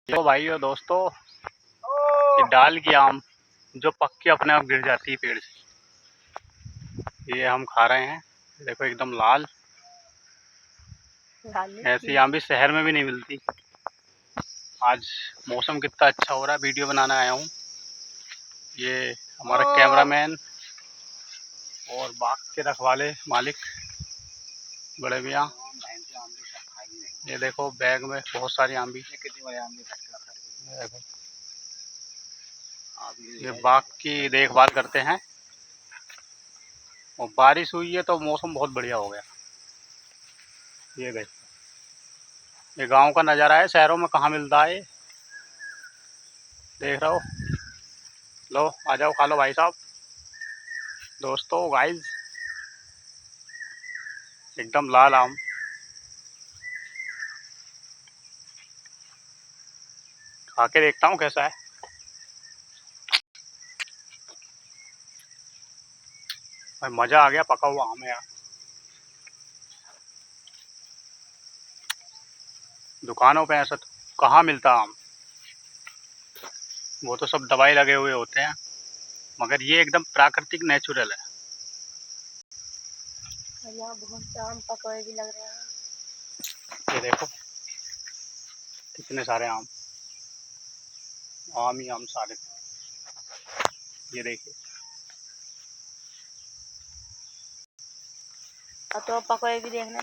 तो भाइयों दोस्तों, ये डाल की आम जो पक के अपने आप गिर जाती है पेड़ से, ये हम खा रहे हैं। देखो एकदम लाल। ऐसी आम भी शहर में भी नहीं मिलती। आज मौसम कितना अच्छा हो रहा है, वीडियो बनाने आया हूँ। ये हमारा कैमरामैन और बाग के रखवाले मालिक बड़े भैया। ये देखो बैग में बहुत सारी आम भी। देखो ये बाग की देखभाल करते हैं, और बारिश हुई है तो मौसम बहुत बढ़िया हो गया। ये देखो, ये गांव का नज़ारा है, शहरों में कहाँ मिलता है। देख रहे हो। लो आ जाओ, खा लो भाई साहब, दोस्तों, गाइस। एकदम लाल आम। खा के देखता हूँ कैसा है। भाई मज़ा आ गया, पका हुआ आम है यार। दुकानों पे ऐसा तो कहाँ मिलता आम, वो तो सब दवाई लगे हुए होते हैं, मगर ये एकदम प्राकृतिक नेचुरल है। यहाँ बहुत से आम पके हुए भी लग रहे हैं। ये देखो कितने सारे आम, आम ही आम सारे। ये देखिए, तो पके हुए भी देखने